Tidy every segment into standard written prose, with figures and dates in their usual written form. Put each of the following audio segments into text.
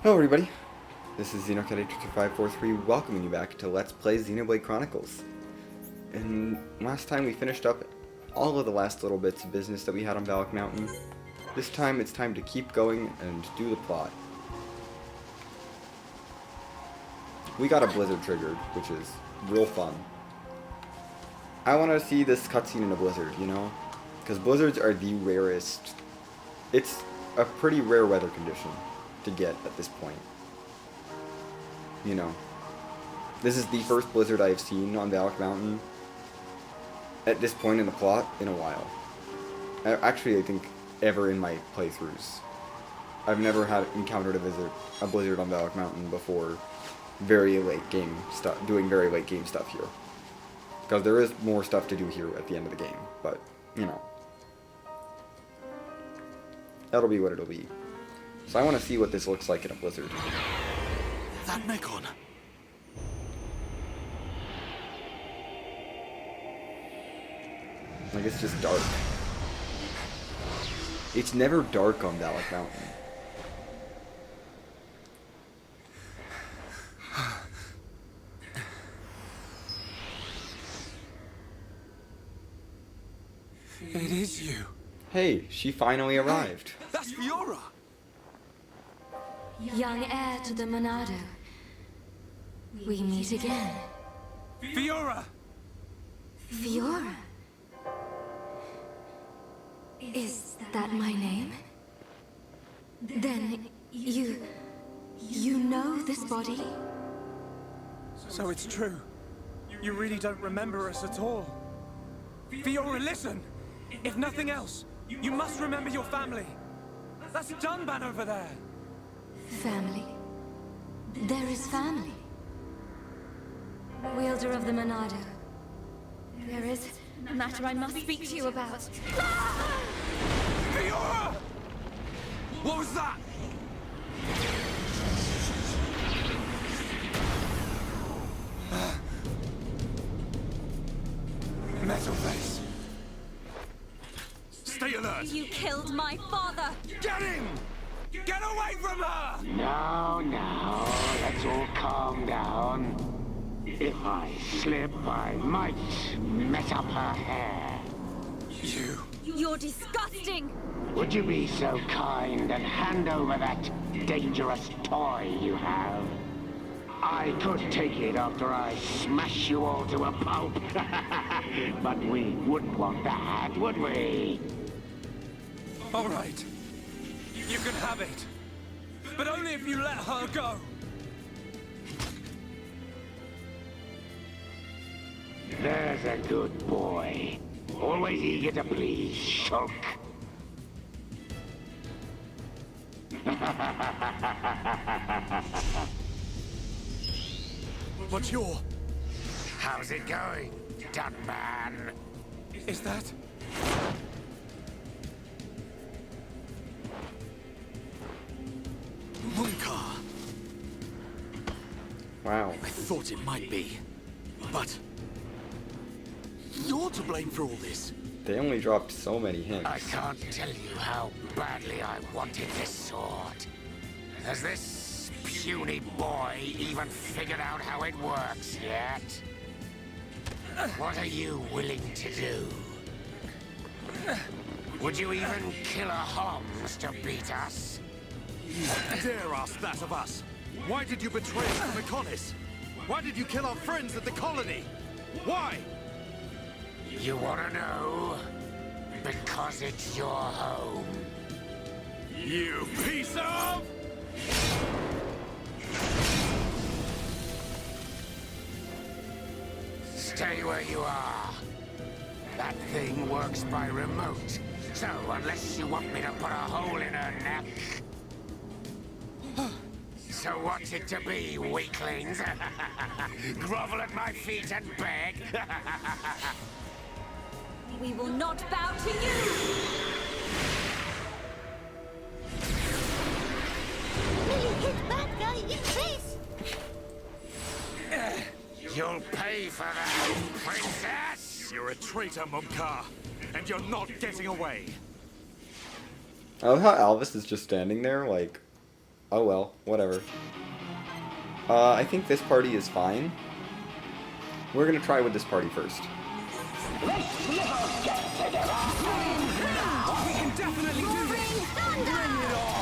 Hello everybody, this is Xenoblade543 welcoming you back to Let's Play Xenoblade Chronicles. And last time we finished up all of the last little bits of business that we had on Valak Mountain. This time it's time to keep going and do the plot. We got a blizzard triggered, which is real fun. I want to see this cutscene in a blizzard, you know? Because blizzards are the rarest. It's a pretty rare weather condition to get at this point. You know, this is the first blizzard I've seen on Valak Mountain at this point in the plot in a while. Actually, I think ever in my playthroughs. I've never encountered a blizzard on Valak Mountain before very late game stuff, doing very late game stuff here. Because there is more stuff to do here at the end of the game, but, you know. That'll be what it'll be. So I want to see what this looks like in a blizzard. That Mechon. Like, it's just dark. It's never dark on Valak Mountain. It is you. Hey, she finally arrived. That's Fiora. Young heir to the Monarda. We meet again. Fiora! Fiora? Is that my name? Then you know this body? So it's true. You really don't remember us at all. Fiora, listen! If nothing else, you must remember your family. That's Dunban over there. Family? There is family. Wielder of the Monarda. There is a matter I must speak to you about. Fiora! What was that? Metal face. Stay alert. You killed my father! Get him! Get away from her! Now, let's all calm down. If I slip, I might mess up her hair. You're disgusting! Would you be so kind and hand over that dangerous toy you have? I could take it after I smash you all to a pulp. But we wouldn't want that, would we? All right. You can have it. But only if you let her go. There's a good boy. Always eager to please, Shulk. What's your... How's it going, Dunban? Is that... Munka? Wow. I thought it might be. But... you're to blame for all this. They only dropped so many hints. I can't tell you how badly I wanted this sword. Has this puny boy even figured out how it works yet? What are you willing to do? Would you even kill a Homs to beat us? You dare ask that of us? Why did you betray us to Mechonis? Why did you kill our friends at the colony? Why? You wanna know? Because it's your home. You piece of... Stay where you are. That thing works by remote. So, unless you want me to put a hole in her neck... So what's it to be, weaklings? Grovel at my feet and beg? We will not bow to you! Will you hit that guy in the face? You'll pay for that, princess! You're a traitor, Mumka, and you're not getting away. I love how Alvis is just standing there, like, Oh well, whatever. I think this party is fine. We're gonna try with this party first. We can definitely do this! Bring it on!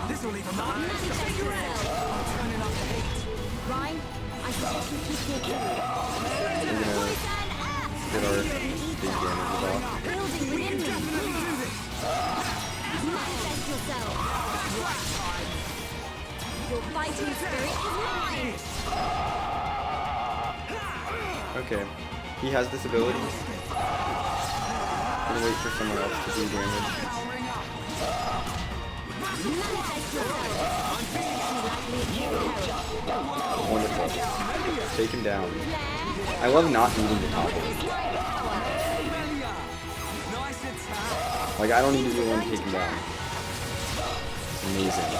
This'll leave a mark. Turning up the heat. Ryan, I suggest you keep your cool. We're gonna get our big damages off. Building within me. Manifest yourself. Your fighting spirit is mine. Okay. He has this ability. Gonna wait for someone else to do damage. Manifest yourself. Wonderful. Take him down. I love not needing to topple. Like, I don't need to do one to take him down. Amazing.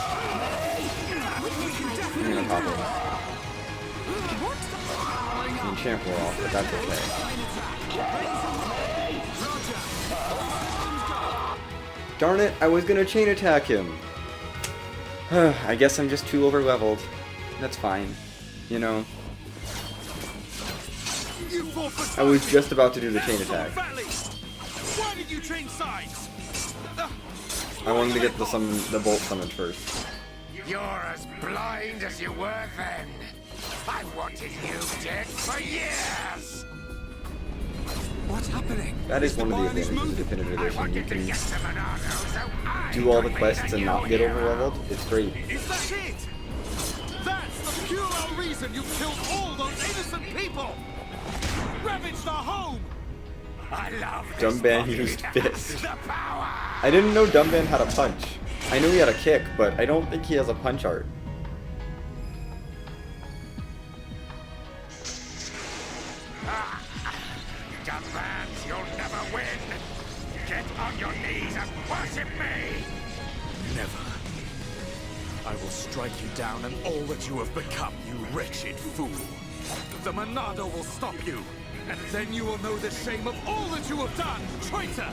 I'm gonna topple him. I mean, champ will off, but that's okay. Darn it, I was gonna chain attack him. I guess I'm just too over leveled. That's fine. You know. I was just about to do the chain attack. Why did you change sides? I wanted to get the bolt summoned first. You're as blind as you were then. I wanted you dead for years. What's happening? That is one of the advantages of Definitive I Edition. You wanted to can get to Monarda, so I do all the got quests better and not you, get Yura. over leveled. It's great. Is that it? That's the pure reason you killed all those innocent people! Ravaged our home! I love this Dumban fucking used town. fist. The power! I didn't know Dumban had a punch. I knew he had a kick, but I don't think he has a punch art. Dumbbans, you'll never win! Get on your knees and worship me! Never. I will strike you down and all that you have become, you wretched fool. The Monarda will stop you, and then you will know the shame of all that you have done, traitor!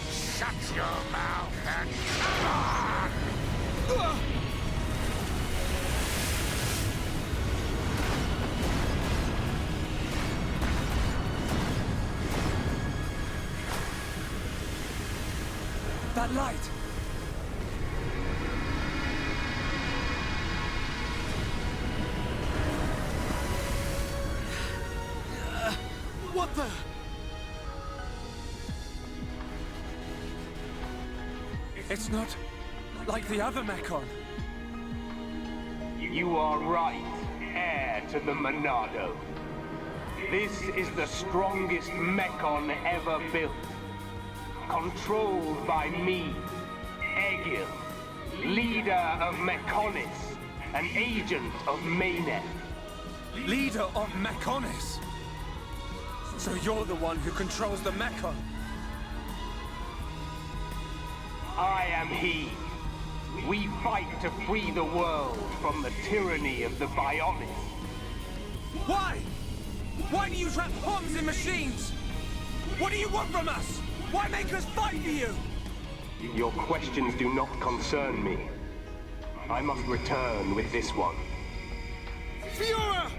Shut your mouth and come on! That light! What the? It's not like the other Mechon. You are right, heir to the Monarda. This is the strongest Mechon ever built. Controlled by me, Egil, leader of Mechonis, an agent of Mayneth. Leader of Mechonis. So you're the one who controls the Mechon. I am he. We fight to free the world from the tyranny of the Bionis. Why? Why do you trap pawns in machines? What do you want from us? Why make us fight for you? Your questions do not concern me. I must return with this one. Fiora!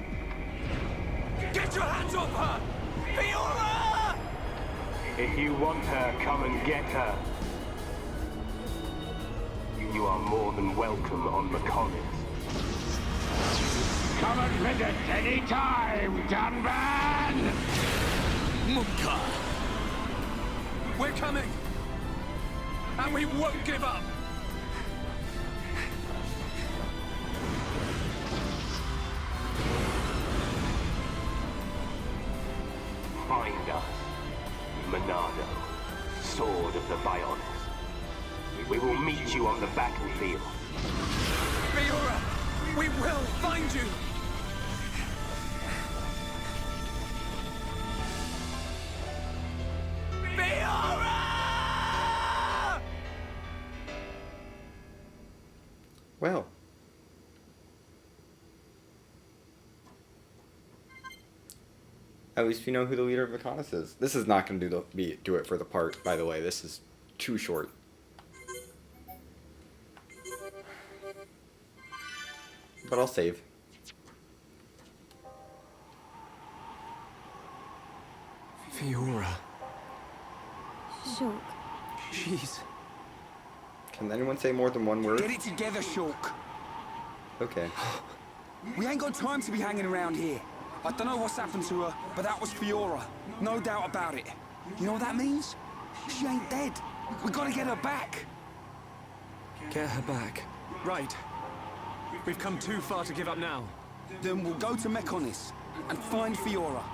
Get your hands off her! Fiora! If you want her, come and get her. You are more than welcome on Mechonis. Come and visit any time, Dunban! Munka! We're coming! And we won't give up! Find us, Monarda, Sword of the Bionis. We will meet you on the battlefield. Fiora! We will find you! Fiora! Well. At least we know who the leader of Mechonis is. This is not going to do it for the part, by the way. This is too short. But I'll save. Fiora. Shulk. Jeez. Can anyone say more than one word? Get it together, Shulk. Okay. We ain't got time to be hanging around here. I don't know what's happened to her, but that was Fiora. No doubt about it. You know what that means? She ain't dead. We gotta get her back. Get her back? Right. We've come too far to give up now. Then we'll go to Mechonis and find Fiora.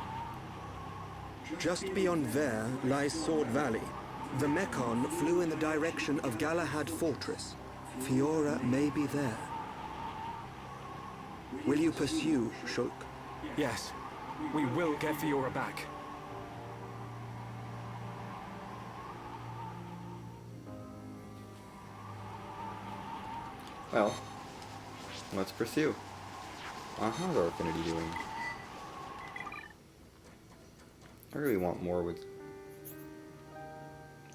Just beyond there lies Sword Valley. The Mechon flew in the direction of Galahad Fortress. Fiora may be there. Will you pursue, Shulk? Yes, we will get Fiora back. Well, let's pursue. How's our affinity doing? I really want more with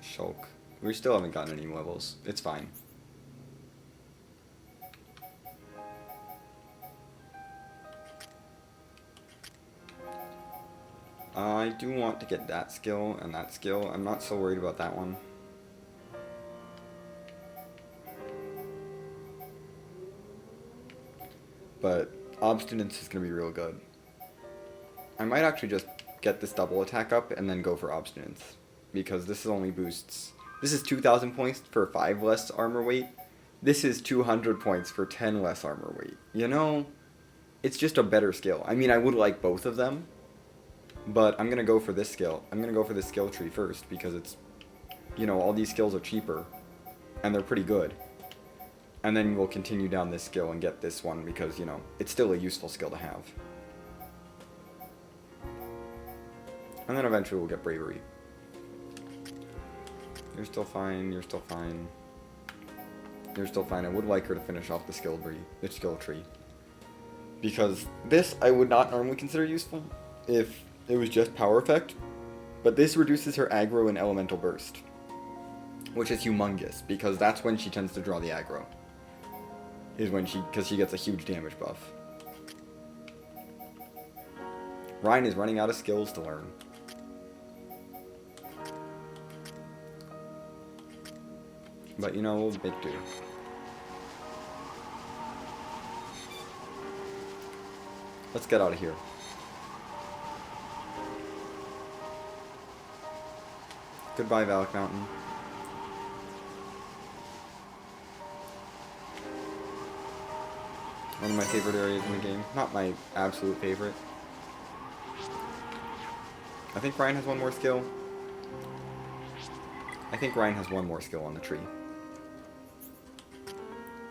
Shulk. We still haven't gotten any levels. It's fine. I do want to get that skill and that skill. I'm not so worried about that one. But Obstinance is going to be real good. I might actually just get this double attack up and then go for Obstinance. Because this only boosts... This is 2,000 points for 5 less armor weight. This is 200 points for 10 less armor weight. You know, it's just a better skill. I mean, I would like both of them. But I'm going to go for this skill. I'm going to go for the skill tree first because it's... You know, all these skills are cheaper. And they're pretty good. And then we'll continue down this skill and get this one because, you know, it's still a useful skill to have. And then eventually we'll get Bravery. You're still fine, you're still fine. You're still fine. I would like her to finish off the skill tree. Because this I would not normally consider useful if it was just power effect. But this reduces her aggro and elemental burst. Which is humongous, because that's when she tends to draw the aggro. Is when because she gets a huge damage buff. Ryan is running out of skills to learn. But you know, we'll make do. Let's get out of here. Goodbye, Valak Mountain. One of my favorite areas in the game. Not my absolute favorite. I think Ryan has one more skill. I think Ryan has one more skill on the tree.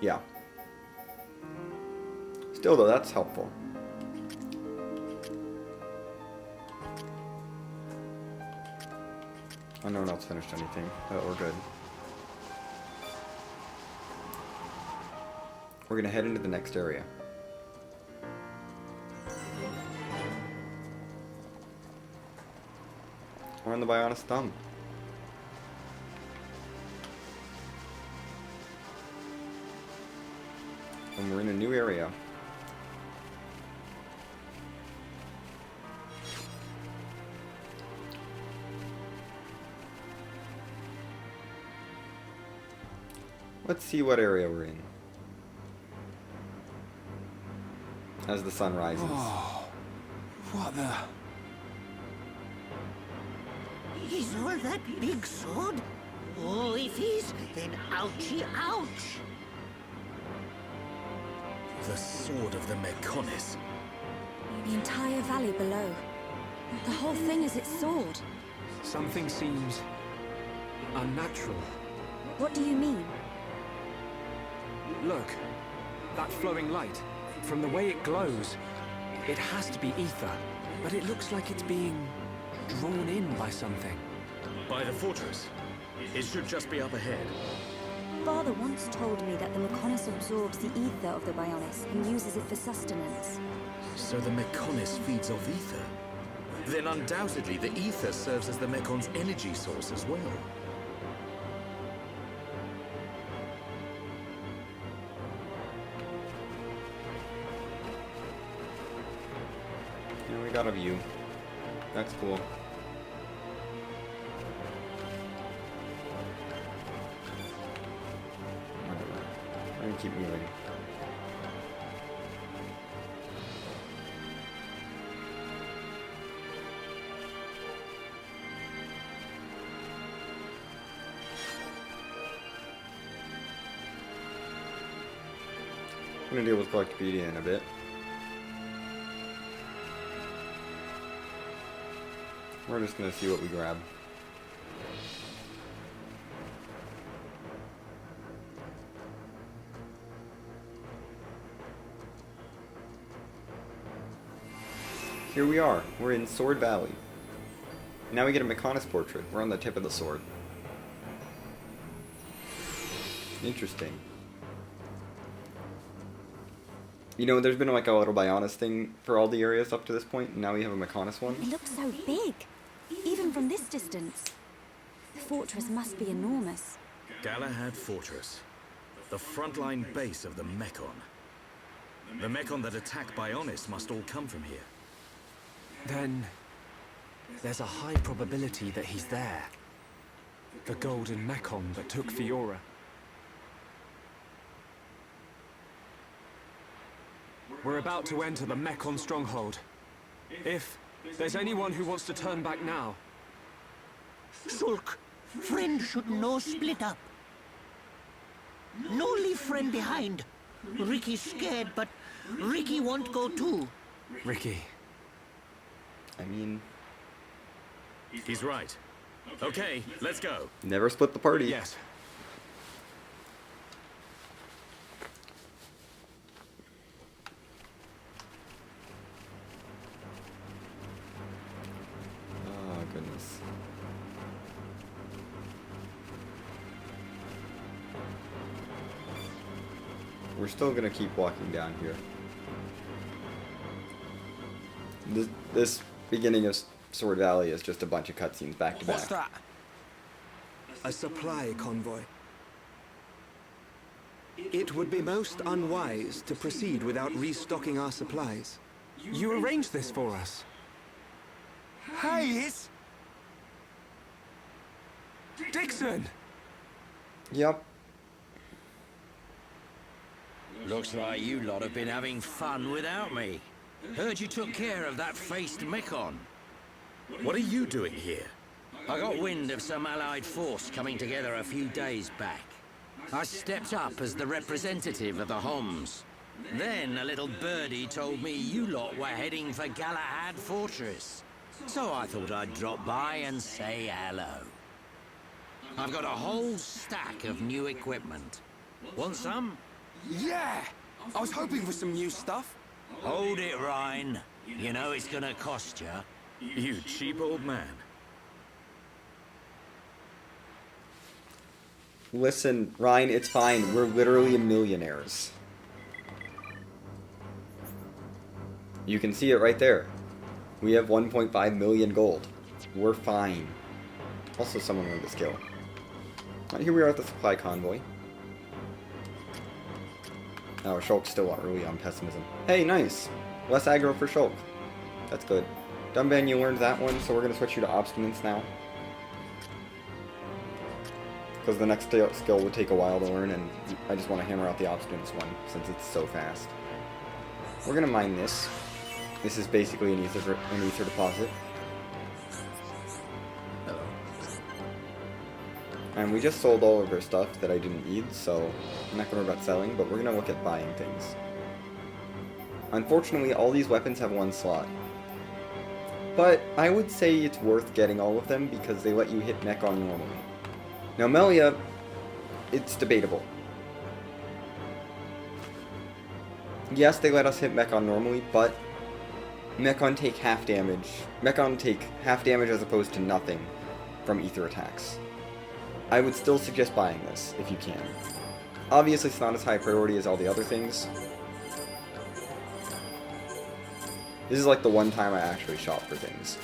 Yeah. Still though, that's helpful. Oh, no one else finished anything. Oh, we're good. We're gonna head into the next area. We're on the Bionis Thumb. And we're in a new area. Let's see what area we're in. As the sun rises. Oh, what the... Is all that big sword? Oh, if is, then ouchie ouch! The sword of the Mechonis. The entire valley below. The whole thing is its sword. Something seems... unnatural. What do you mean? Look, that flowing light. From the way it glows, it has to be ether. But it looks like it's being drawn in by something. By the fortress. It should just be up ahead. Father once told me that the Mechonis absorbs the ether of the Bionis and uses it for sustenance. So the Mechonis feeds off ether? then undoubtedly the Aether serves as the Mekon's energy source as well. Yeah, we got a view. That's cool. Whatever. I'm gonna keep moving. I'm gonna deal with collectability in a bit. We're just gonna see what we grab. Here we are. We're in Sword Valley. Now we get a Mechonis portrait. We're on the tip of the sword. Interesting. You know, there's been like a little Bionis thing for all the areas up to this point, and now we have a Mechonis one. It looks so big, even from this distance. The fortress must be enormous. Galahad Fortress, the frontline base of the Mechon. The Mechon that attack Bionis must all come from here. Then there's a high probability that he's there. The golden Mechon that took Fiora. We're about to enter the Mechon stronghold. If there's anyone who wants to turn back now... Sulk, friend should no split up. No leave friend behind. Ricky's scared, but Ricky won't go too. Ricky. I mean... He's right. Okay, let's go. Never split the party. Yes. Oh, goodness. We're still gonna keep walking down here. This beginning of Sword Valley is just a bunch of cutscenes back to back. What's that? A supply convoy. It would be most unwise to proceed without restocking our supplies. You arranged this for us. Hey, it's... Dixon! Yep. Looks like you lot have been having fun without me. Heard you took care of that Faced Mechon. What are you doing here? I got wind of some allied force coming together a few days back. I stepped up as the representative of the Homs. Then a little birdie told me you lot were heading for Galahad Fortress. So I thought I'd drop by and say hello. I've got a whole stack of new equipment. Want some? Yeah! I was hoping for some new stuff. Hold it, Ryan. You know it's gonna cost you. You cheap old man. Listen, Ryan, it's fine. We're literally millionaires. You can see it right there. We have 1.5 million gold. We're fine. Also, someone learned this skill. And here we are at the supply convoy. Oh, Shulk's still early on pessimism. Hey, nice! Less aggro for Shulk. That's good. Dumban, you learned that one, so we're going to switch you to Obstinance now. Because the next skill would take a while to learn, and I just want to hammer out the Obstinance one, since it's so fast. We're going to mine this. This is basically an Aether deposit. And we just sold all of our stuff that I didn't need, so I'm not going to worry about selling, but we're going to look at buying things. Unfortunately, all these weapons have one slot. But I would say it's worth getting all of them because they let you hit Mechon normally. Now Melia, it's debatable. Yes, they let us hit Mechon normally, but Mechon take half damage. Mechon take half damage as opposed to nothing from Aether attacks. I would still suggest buying this, if you can. Obviously, it's not as high priority as all the other things. This is like the one time I actually shop for things.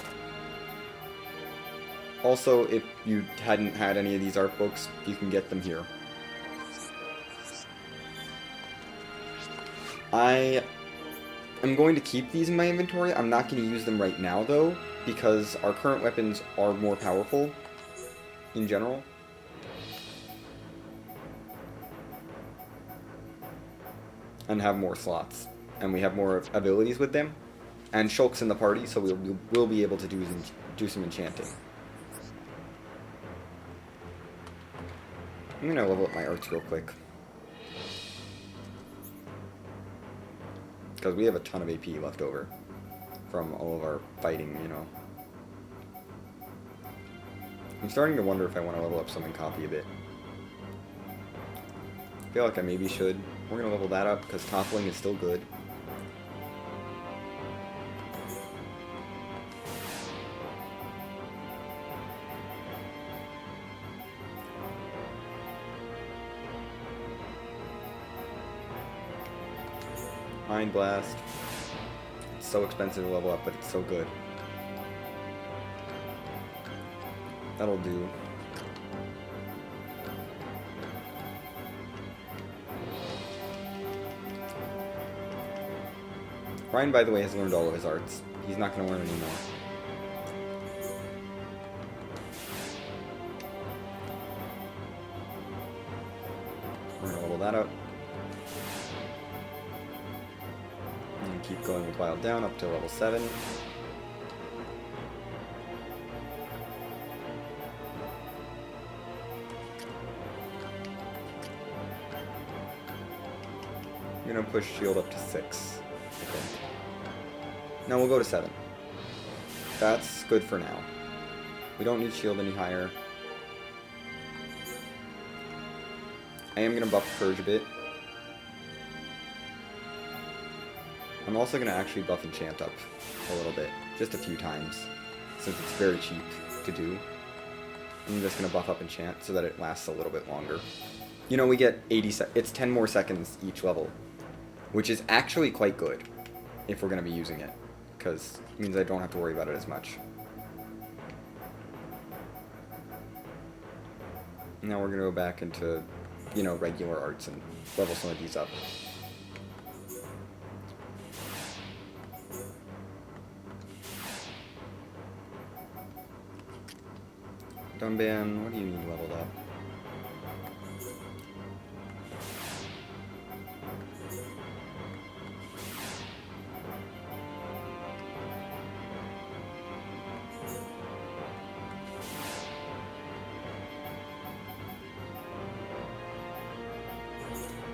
Also, if you hadn't had any of these art books, you can get them here. I am going to keep these in my inventory. I'm not going to use them right now, though, because our current weapons are more powerful in general. And have more slots. And we have more abilities with them. And Shulk's in the party, so we'll be able to do some enchanting. I'm going to level up my arts real quick. Because we have a ton of AP left over from all of our fighting, you know. I'm starting to wonder if I want to level up Summon Copy a bit. I feel like I maybe should. We're going to level that up because toppling is still good. Mind Blast. It's so expensive to level up, but it's so good. That'll do. Ryan, by the way, has learned all of his arts. He's not going to learn anymore. We're going to level that up. And keep going with Wild Down up to level 7. I'm going to push Shield up to 6. Okay. Now we'll go to 7. That's good for now. We don't need Shield any higher. I am going to buff Purge a bit. I'm also going to actually buff Enchant up a little bit. Just a few times. Since it's very cheap to do. I'm just going to buff up Enchant so that it lasts a little bit longer. You know, we get 80 it's 10 more seconds each level. Which is actually quite good. If we're going to be using it. Because it means I don't have to worry about it as much. Now we're going to go back into, you know, regular arts and level some of these up. Dunban, what do you need leveled up?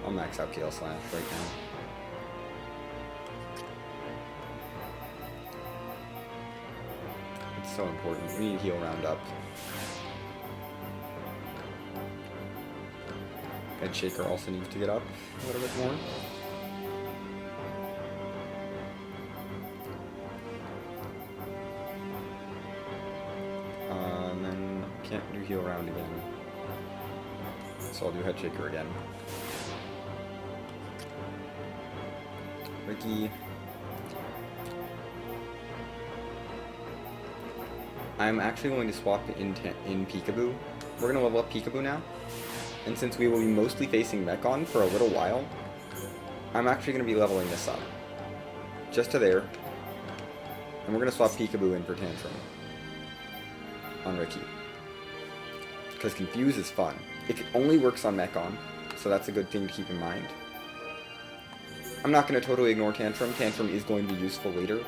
I'll max out Gale Slash right now. It's so important. We need to heal round up. Head Shaker also needs to get up a little bit more. And then can't do heal round again. So I'll do Head Shaker again. Ricky. I'm actually going to swap in Peekaboo. We're going to level up Peekaboo now. And since we will be mostly facing Mechon for a little while, I'm actually going to be leveling this up. Just to there. And we're going to swap Peekaboo in for Tantrum. On Ricky. Because Confuse is fun. It only works on Mechon, so that's a good thing to keep in mind. I'm not going to totally ignore Tantrum. Tantrum is going to be useful later.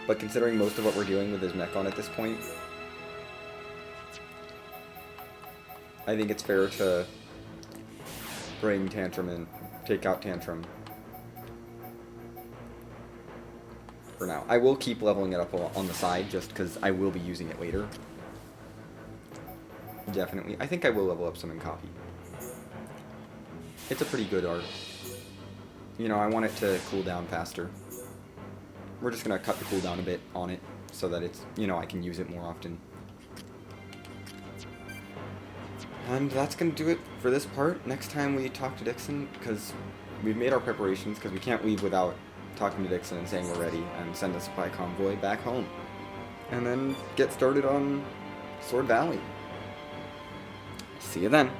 But considering most of what we're dealing with is Mechon at this point, I think it's fair to bring Tantrum in, take out Tantrum for now. I will keep leveling it up on the side just because I will be using it later. Definitely. I think I will level up Summon Copy. It's a pretty good art. You know, I want it to cool down faster. We're just going to cut the cooldown a bit on it so that it's, you know, I can use it more often. And that's going to do it for this part. Next time we talk to Dixon, because we've made our preparations, because we can't leave without talking to Dixon and saying we're ready, and send a supply convoy back home. and then get started on Sword Valley. See you then.